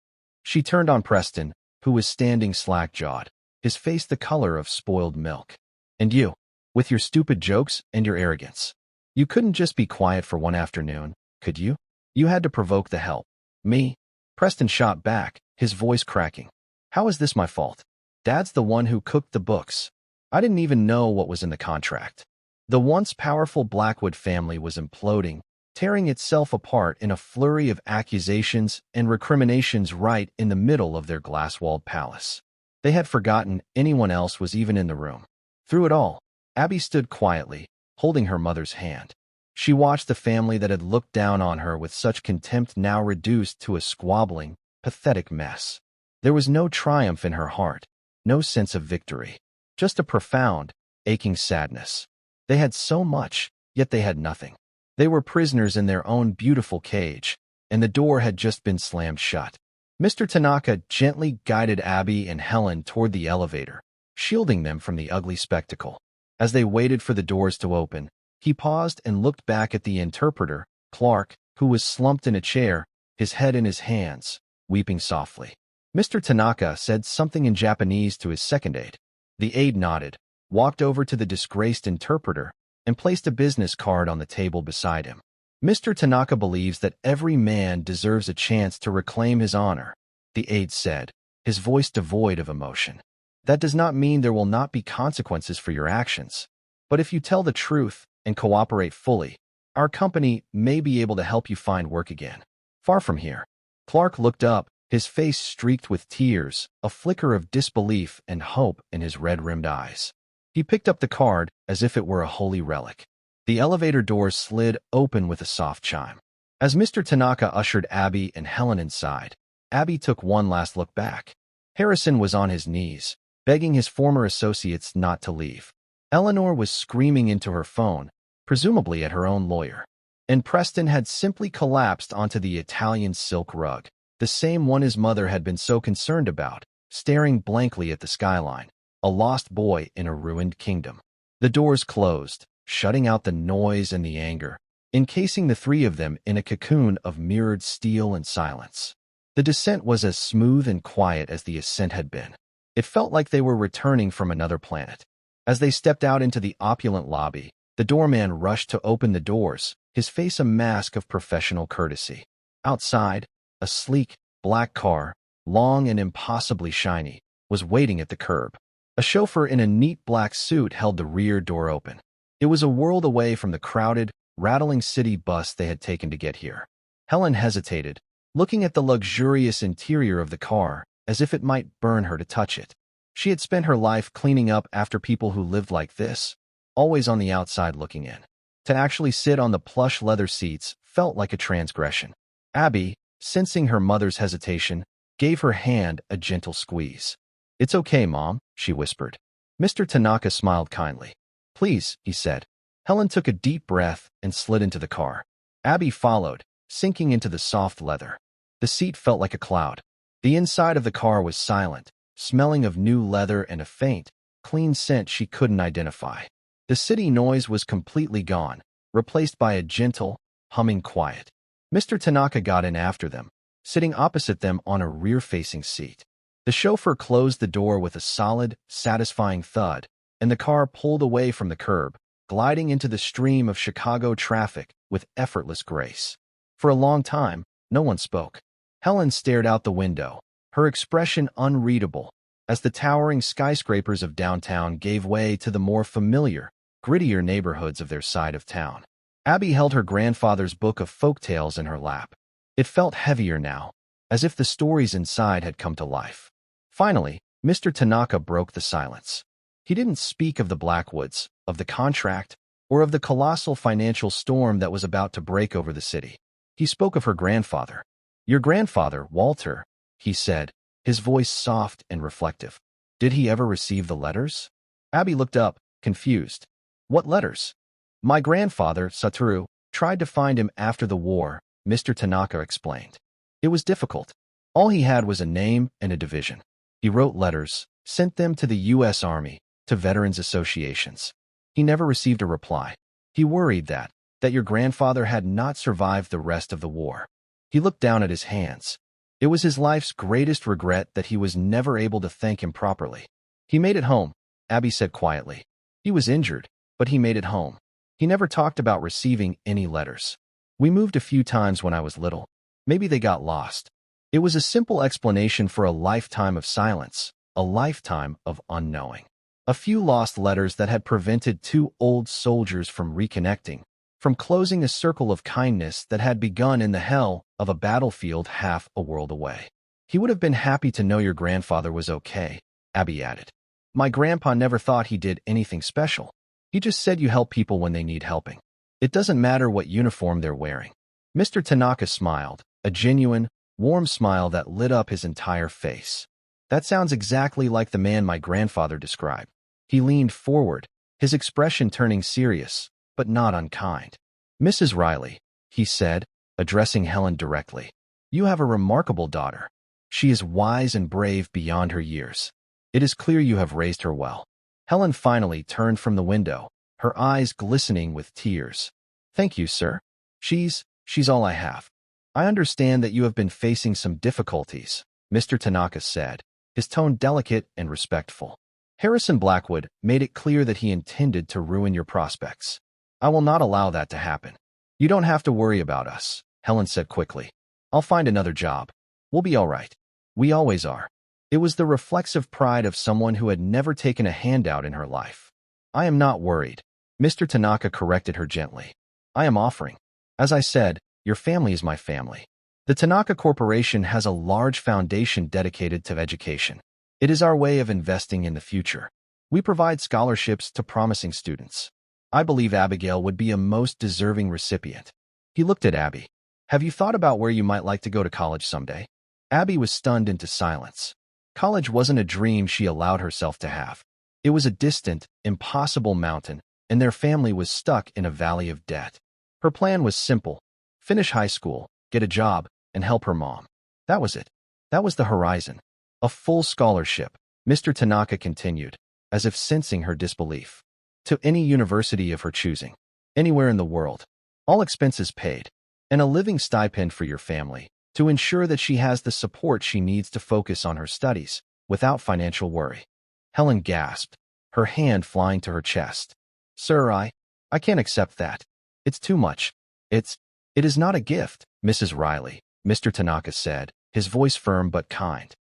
She turned on Preston, who was standing slack-jawed, his face the color of spoiled milk. "And you, with your stupid jokes and your arrogance. You couldn't just be quiet for one afternoon, could you? You had to provoke the help. Me?" Preston shot back, his voice cracking. "How is this my fault? Dad's the one who cooked the books. I didn't even know what was in the contract." The once powerful Blackwood family was imploding, tearing itself apart in a flurry of accusations and recriminations right in the middle of their glass-walled palace. They had forgotten anyone else was even in the room. Through it all, Abby stood quietly, holding her mother's hand. She watched the family that had looked down on her with such contempt now reduced to a squabbling, pathetic mess. There was no triumph in her heart, no sense of victory, just a profound, aching sadness. They had so much, yet they had nothing. They were prisoners in their own beautiful cage, and the door had just been slammed shut. Mr. Tanaka gently guided Abby and Helen toward the elevator, shielding them from the ugly spectacle. As they waited for the doors to open, he paused and looked back at the interpreter, Clark, who was slumped in a chair, his head in his hands, weeping softly. Mr. Tanaka said something in Japanese to his second aide. The aide nodded, walked over to the disgraced interpreter, and placed a business card on the table beside him. Mr. Tanaka believes that every man deserves a chance to reclaim his honor, the aide said, his voice devoid of emotion. That does not mean there will not be consequences for your actions. But if you tell the truth and cooperate fully, our company may be able to help you find work again. Far from here. Clark looked up, his face streaked with tears, a flicker of disbelief and hope in his red-rimmed eyes. He picked up the card as if it were a holy relic. The elevator doors slid open with a soft chime. As Mr. Tanaka ushered Abby and Helen inside, Abby took one last look back. Harrison was on his knees, begging his former associates not to leave. Eleanor was screaming into her phone, presumably at her own lawyer. And Preston had simply collapsed onto the Italian silk rug, the same one his mother had been so concerned about, staring blankly at the skyline, a lost boy in a ruined kingdom. The doors closed, shutting out the noise and the anger, encasing the three of them in a cocoon of mirrored steel and silence. The descent was as smooth and quiet as the ascent had been. It felt like they were returning from another planet. As they stepped out into the opulent lobby, the doorman rushed to open the doors, his face a mask of professional courtesy. Outside, a sleek, black car, long and impossibly shiny, was waiting at the curb. A chauffeur in a neat black suit held the rear door open. It was a world away from the crowded, rattling city bus they had taken to get here. Helen hesitated, looking at the luxurious interior of the car as if it might burn her to touch it. She had spent her life cleaning up after people who lived like this, always on the outside looking in. To actually sit on the plush leather seats felt like a transgression. Abby, sensing her mother's hesitation, gave her hand a gentle squeeze. "It's okay, Mom," she whispered. Mr. Tanaka smiled kindly. "Please," he said. Helen took a deep breath and slid into the car. Abby followed, sinking into the soft leather. The seat felt like a cloud. The inside of the car was silent, smelling of new leather and a faint, clean scent she couldn't identify. The city noise was completely gone, replaced by a gentle, humming quiet. Mr. Tanaka got in after them, sitting opposite them on a rear-facing seat. The chauffeur closed the door with a solid, satisfying thud, and the car pulled away from the curb, gliding into the stream of Chicago traffic with effortless grace. For a long time, no one spoke. Helen stared out the window, her expression unreadable, as the towering skyscrapers of downtown gave way to the more familiar, grittier neighborhoods of their side of town. Abby held her grandfather's book of folk tales in her lap. It felt heavier now, as if the stories inside had come to life. Finally, Mr. Tanaka broke the silence. He didn't speak of the Blackwoods, of the contract, or of the colossal financial storm that was about to break over the city. He spoke of her grandfather. "Your grandfather, Walter," he said, his voice soft and reflective. "Did he ever receive the letters?" Abby looked up, confused. "What letters?" "My grandfather, Satoru, tried to find him after the war," Mr. Tanaka explained. "It was difficult. All he had was a name and a division. He wrote letters, sent them to the U.S. Army, to veterans associations. He never received a reply. He worried that your grandfather had not survived the rest of the war." He looked down at his hands. It was his life's greatest regret that he was never able to thank him properly. "He made it home," Abby said quietly. "He was injured, but he made it home. He never talked about receiving any letters. We moved a few times when I was little. Maybe they got lost." It was a simple explanation for a lifetime of silence, a lifetime of unknowing. A few lost letters that had prevented two old soldiers from reconnecting, from closing a circle of kindness that had begun in the hell of a battlefield half a world away. "He would have been happy to know your grandfather was okay," Abby added. "My grandpa never thought he did anything special. He just said you help people when they need helping. It doesn't matter what uniform they're wearing." Mr. Tanaka smiled, a genuine, warm smile that lit up his entire face. "That sounds exactly like the man my grandfather described." He leaned forward, his expression turning serious, but not unkind. "Mrs. Riley," he said, addressing Helen directly, "you have a remarkable daughter. She is wise and brave beyond her years. It is clear you have raised her well." Helen finally turned from the window, her eyes glistening with tears. "Thank you, sir. She's She's all I have. I understand that you have been facing some difficulties, Mr. Tanaka said, his tone delicate and respectful. Harrison Blackwood made it clear that he intended to ruin your prospects. I will not allow that to happen. You don't have to worry about us, Helen said quickly. I'll find another job. We'll be all right. We always are. It was the reflexive pride of someone who had never taken a handout in her life. I am not worried, Mr. Tanaka corrected her gently. I am offering. As I said, your family is my family. The Tanaka Corporation has a large foundation dedicated to education. It is our way of investing in the future. We provide scholarships to promising students. I believe Abigail would be a most deserving recipient. He looked at Abby. Have you thought about where you might like to go to college someday? Abby was stunned into silence. College wasn't a dream she allowed herself to have. It was a distant, impossible mountain, and their family was stuck in a valley of debt. Her plan was simple. Finish high school, get a job, and help her mom. That was it. That was the horizon. A full scholarship, Mr. Tanaka continued, as if sensing her disbelief. To any university of her choosing. Anywhere in the world. All expenses paid. And a living stipend for your family, to ensure that she has the support she needs to focus on her studies, without financial worry. Helen gasped, her hand flying to her chest. Sir, I can't accept that. It's too much. It is not a gift, Mrs. Riley, Mr. Tanaka said, his voice firm but kind.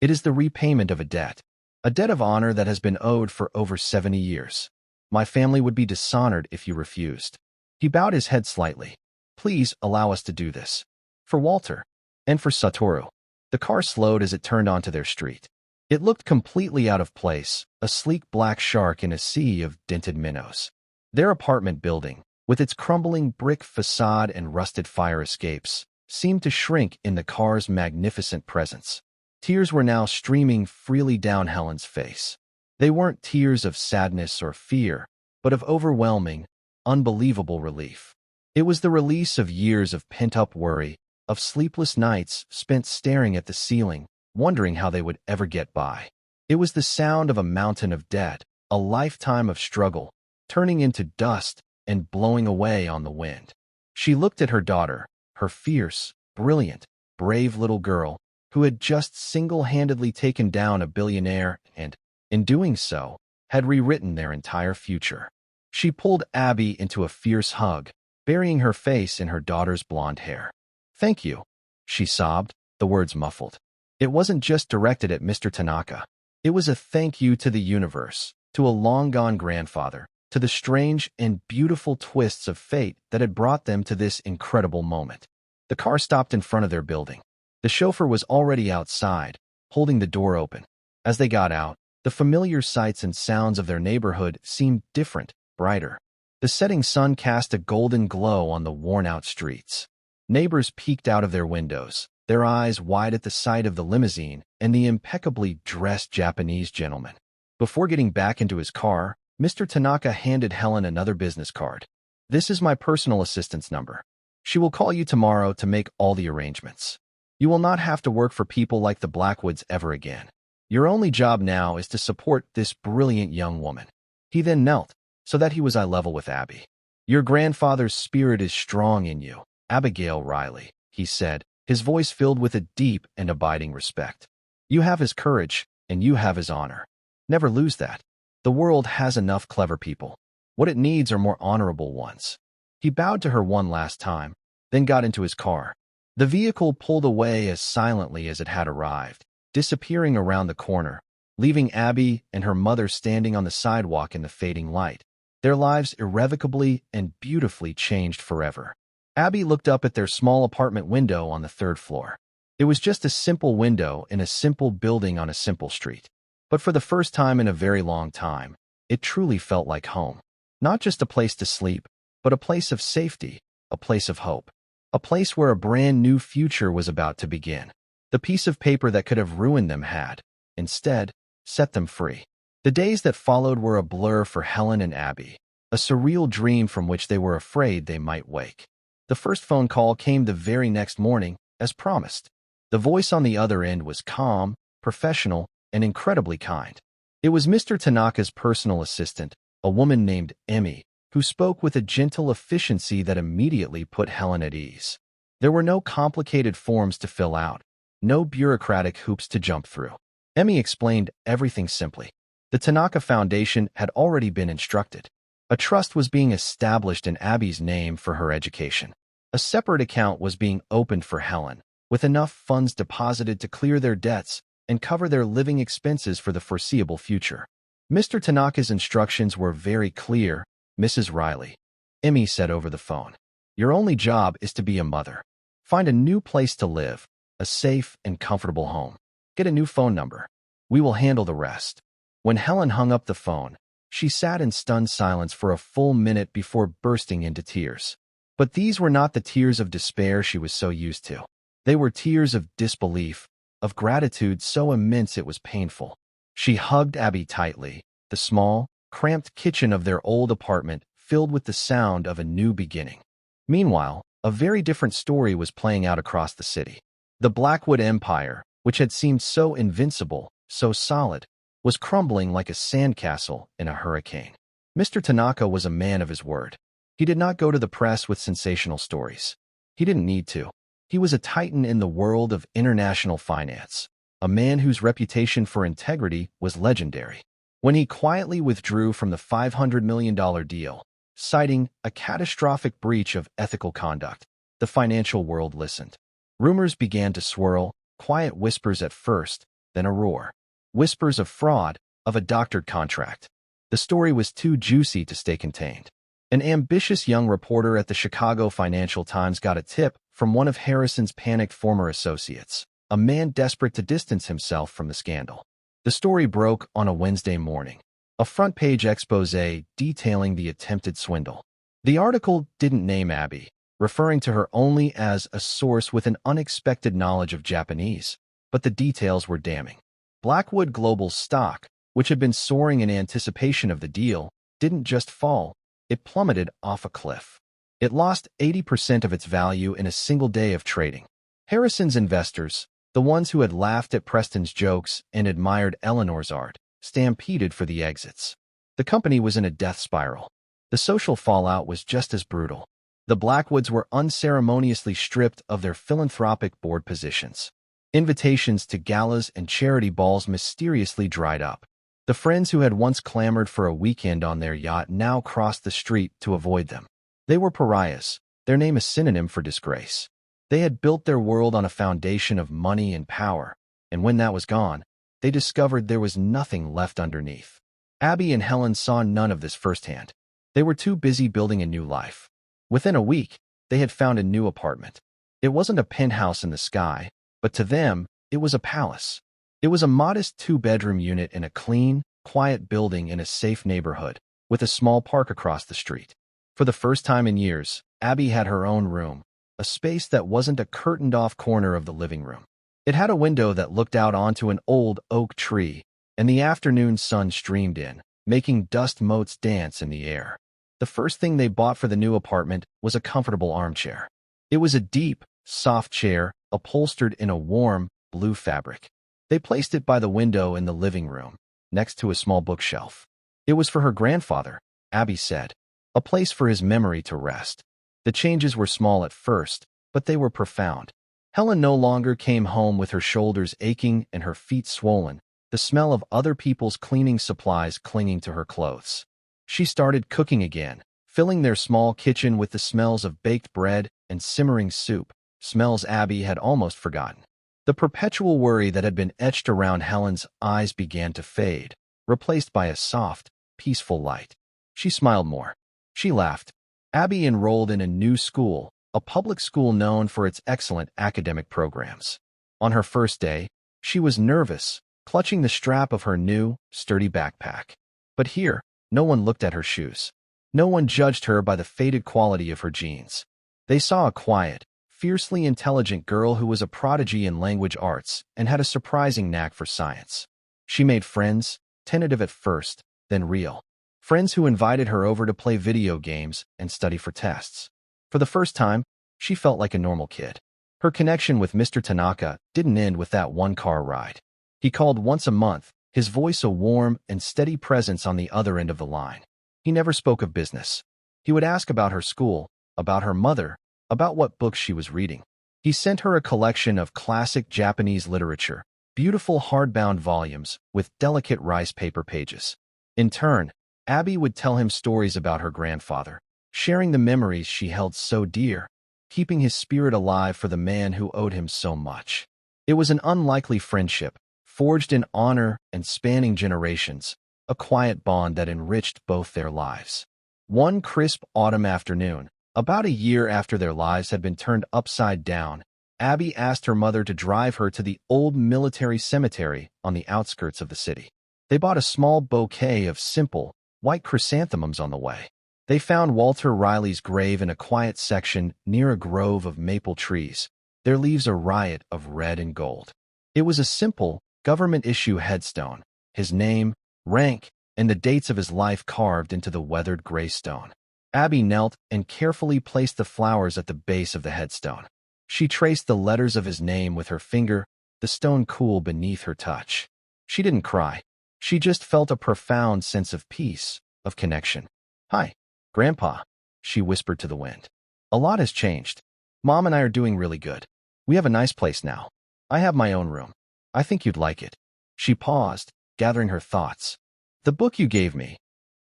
It is the repayment of a debt of honor that has been owed for over 70 years. My family would be dishonored if you refused. He bowed his head slightly. Please allow us to do this. For Walter. And for Satoru. The car slowed as it turned onto their street. It looked completely out of place, a sleek black shark in a sea of dented minnows. Their apartment building, with its crumbling brick facade and rusted fire escapes, seemed to shrink in the car's magnificent presence. Tears were now streaming freely down Helen's face. They weren't tears of sadness or fear, but of overwhelming, unbelievable relief. It was the release of years of pent-up worry, of sleepless nights spent staring at the ceiling, wondering how they would ever get by. It was the sound of a mountain of debt, a lifetime of struggle, turning into dust and blowing away on the wind. She looked at her daughter, her fierce, brilliant, brave little girl, who had just single-handedly taken down a billionaire and, in doing so, had rewritten their entire future. She pulled Abby into a fierce hug, burying her face in her daughter's blonde hair. Thank you, she sobbed, the words muffled. It wasn't just directed at Mr. Tanaka. It was a thank you to the universe, to a long-gone grandfather, to the strange and beautiful twists of fate that had brought them to this incredible moment. The car stopped in front of their building. The chauffeur was already outside, holding the door open. As they got out, the familiar sights and sounds of their neighborhood seemed different, brighter. The setting sun cast a golden glow on the worn-out streets. Neighbors peeked out of their windows, their eyes wide at the sight of the limousine and the impeccably dressed Japanese gentleman. Before getting back into his car, Mr. Tanaka handed Helen another business card. This is my personal assistant's number. She will call you tomorrow to make all the arrangements. You will not have to work for people like the Blackwoods ever again. Your only job now is to support this brilliant young woman. He then knelt, so that he was eye level with Abby. Your grandfather's spirit is strong in you, Abigail Riley, he said, his voice filled with a deep and abiding respect. You have his courage, and you have his honor. Never lose that. The world has enough clever people. What it needs are more honorable ones. He bowed to her one last time, then got into his car. The vehicle pulled away as silently as it had arrived, disappearing around the corner, leaving Abby and her mother standing on the sidewalk in the fading light, their lives irrevocably and beautifully changed forever. Abby looked up at their small apartment window on the third floor. It was just a simple window in a simple building on a simple street. But for the first time in a very long time, it truly felt like home. Not just a place to sleep, but a place of safety, a place of hope, a place where a brand new future was about to begin. The piece of paper that could have ruined them had, instead, set them free. The days that followed were a blur for Helen and Abby, a surreal dream from which they were afraid they might wake. The first phone call came the very next morning, as promised. The voice on the other end was calm, professional, and incredibly kind. It was Mr. Tanaka's personal assistant, a woman named Emmy, who spoke with a gentle efficiency that immediately put Helen at ease. There were no complicated forms to fill out, no bureaucratic hoops to jump through. Emmy explained everything simply. The Tanaka Foundation had already been instructed. A trust was being established in Abby's name for her education. A separate account was being opened for Helen, with enough funds deposited to clear their debts and cover their living expenses for the foreseeable future. Mr. Tanaka's instructions were very clear, Mrs. Riley. Emmy said over the phone. Your only job is to be a mother. Find a new place to live, a safe and comfortable home. Get a new phone number. We will handle the rest. When Helen hung up the phone, she sat in stunned silence for a full minute before bursting into tears. But these were not the tears of despair she was so used to. They were tears of disbelief, of gratitude so immense it was painful. She hugged Abby tightly, the small, cramped kitchen of their old apartment filled with the sound of a new beginning. Meanwhile, a very different story was playing out across the city. The Blackwood Empire, which had seemed so invincible, so solid, was crumbling like a sandcastle in a hurricane. Mr. Tanaka was a man of his word. He did not go to the press with sensational stories. He didn't need to. He was a titan in the world of international finance, a man whose reputation for integrity was legendary. When he quietly withdrew from the $500 million deal, citing a catastrophic breach of ethical conduct, the financial world listened. Rumors began to swirl, quiet whispers at first, then a roar. Whispers of fraud, of a doctored contract. The story was too juicy to stay contained. An ambitious young reporter at the Chicago Financial Times got a tip from one of Harrison's panicked former associates, a man desperate to distance himself from the scandal. The story broke on a Wednesday morning, a front-page exposé detailing the attempted swindle. The article didn't name Abby, referring to her only as a source with an unexpected knowledge of Japanese, but the details were damning. Blackwood Global's stock, which had been soaring in anticipation of the deal, didn't just fall, it plummeted off a cliff. It lost 80% of its value in a single day of trading. Harrison's investors, the ones who had laughed at Preston's jokes and admired Eleanor's art, stampeded for the exits. The company was in a death spiral. The social fallout was just as brutal. The Blackwoods were unceremoniously stripped of their philanthropic board positions. Invitations to galas and charity balls mysteriously dried up. The friends who had once clamored for a weekend on their yacht now crossed the street to avoid them. They were pariahs, their name a synonym for disgrace. They had built their world on a foundation of money and power, and when that was gone, they discovered there was nothing left underneath. Abby and Helen saw none of this firsthand. They were too busy building a new life. Within a week, they had found a new apartment. It wasn't a penthouse in the sky, but to them, it was a palace. It was a modest two-bedroom unit in a clean, quiet building in a safe neighborhood, with a small park across the street. For the first time in years, Abby had her own room, a space that wasn't a curtained-off corner of the living room. It had a window that looked out onto an old oak tree, and the afternoon sun streamed in, making dust motes dance in the air. The first thing they bought for the new apartment was a comfortable armchair. It was a deep, soft chair, upholstered in a warm, blue fabric. They placed it by the window in the living room, next to a small bookshelf. It was for her grandfather, Abby said, a place for his memory to rest. The changes were small at first, but they were profound. Helen no longer came home with her shoulders aching and her feet swollen, the smell of other people's cleaning supplies clinging to her clothes. She started cooking again, filling their small kitchen with the smells of baked bread and simmering soup, smells Abby had almost forgotten. The perpetual worry that had been etched around Helen's eyes began to fade, replaced by a soft, peaceful light. She smiled more. She laughed. Abby enrolled in a new school, a public school known for its excellent academic programs. On her first day, she was nervous, clutching the strap of her new, sturdy backpack. But here, no one looked at her shoes. No one judged her by the faded quality of her jeans. They saw a quiet, fiercely intelligent girl who was a prodigy in language arts and had a surprising knack for science. She made friends, tentative at first, then real. Friends who invited her over to play video games and study for tests. For the first time, she felt like a normal kid. Her connection with Mr. Tanaka didn't end with that one-car ride. He called once a month, his voice a warm and steady presence on the other end of the line. He never spoke of business. He would ask about her school, about her mother, about what books she was reading. He sent her a collection of classic Japanese literature, beautiful hardbound volumes with delicate rice paper pages. In turn, Abby would tell him stories about her grandfather, sharing the memories she held so dear, keeping his spirit alive for the man who owed him so much. It was an unlikely friendship, forged in honor and spanning generations, a quiet bond that enriched both their lives. One crisp autumn afternoon, about a year after their lives had been turned upside down, Abby asked her mother to drive her to the old military cemetery on the outskirts of the city. They bought a small bouquet of simple, white chrysanthemums on the way. They found Walter Riley's grave in a quiet section near a grove of maple trees, their leaves a riot of red and gold. It was a simple, government-issue headstone, his name, rank, and the dates of his life carved into the weathered gray stone. Abby knelt and carefully placed the flowers at the base of the headstone. She traced the letters of his name with her finger, the stone cool beneath her touch. She didn't cry. She just felt a profound sense of peace, of connection. "Hi, Grandpa," she whispered to the wind. "A lot has changed. Mom and I are doing really good. We have a nice place now. I have my own room. I think you'd like it." She paused, gathering her thoughts. "The book you gave me,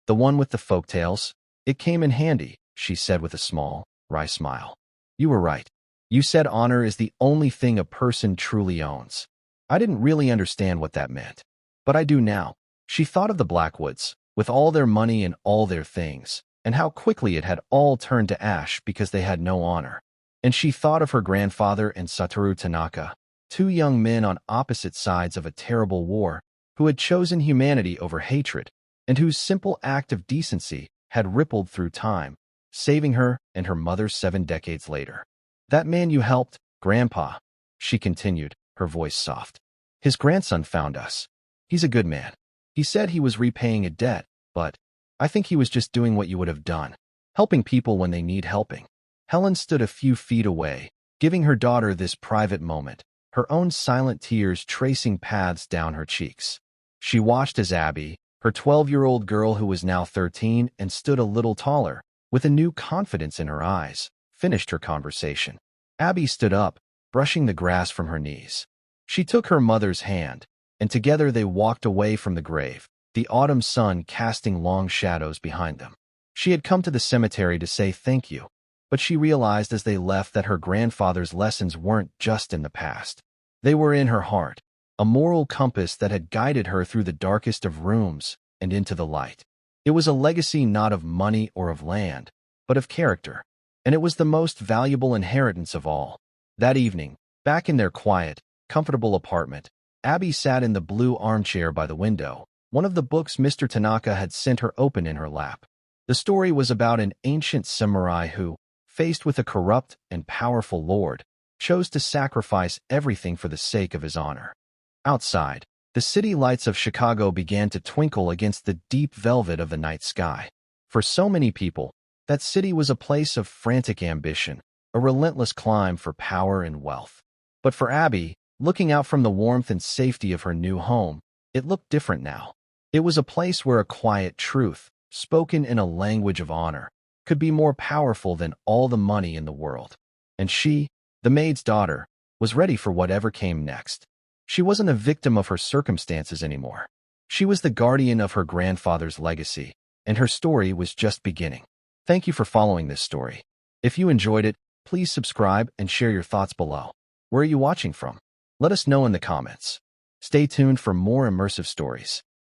the one with the folktales, it came in handy," she said with a small, wry smile. "You were right. You said honor is the only thing a person truly owns. I didn't really understand what that meant. But I do now." She thought of the Blackwoods, with all their money and all their things, and how quickly it had all turned to ash because they had no honor. And she thought of her grandfather and Satoru Tanaka, two young men on opposite sides of a terrible war, who had chosen humanity over hatred, and whose simple act of decency had rippled through time, saving her and her mother 7 decades later. "That man you helped, Grandpa," she continued, her voice soft. "His grandson found us. He's a good man. He said he was repaying a debt, but I think he was just doing what you would have done, helping people when they need helping." Helen stood a few feet away, giving her daughter this private moment, her own silent tears tracing paths down her cheeks. She watched as Abby, her 12-year-old girl who was now 13 and stood a little taller, with a new confidence in her eyes, finished her conversation. Abby stood up, brushing the grass from her knees. She took her mother's hand, and together they walked away from the grave, the autumn sun casting long shadows behind them. She had come to the cemetery to say thank you, but she realized as they left that her grandfather's lessons weren't just in the past. They were in her heart, a moral compass that had guided her through the darkest of rooms and into the light. It was a legacy not of money or of land, but of character, and it was the most valuable inheritance of all. That evening, back in their quiet, comfortable apartment, Abby sat in the blue armchair by the window, one of the books Mr. Tanaka had sent her open in her lap. The story was about an ancient samurai who, faced with a corrupt and powerful lord, chose to sacrifice everything for the sake of his honor. Outside, the city lights of Chicago began to twinkle against the deep velvet of the night sky. For so many people, that city was a place of frantic ambition, a relentless climb for power and wealth. But for Abby, looking out from the warmth and safety of her new home, it looked different now. It was a place where a quiet truth, spoken in a language of honor, could be more powerful than all the money in the world. And she, the maid's daughter, was ready for whatever came next. She wasn't a victim of her circumstances anymore. She was the guardian of her grandfather's legacy, and her story was just beginning. Thank you for following this story. If you enjoyed it, please subscribe and share your thoughts below. Where are you watching from? Let us know in the comments. Stay tuned for more immersive stories.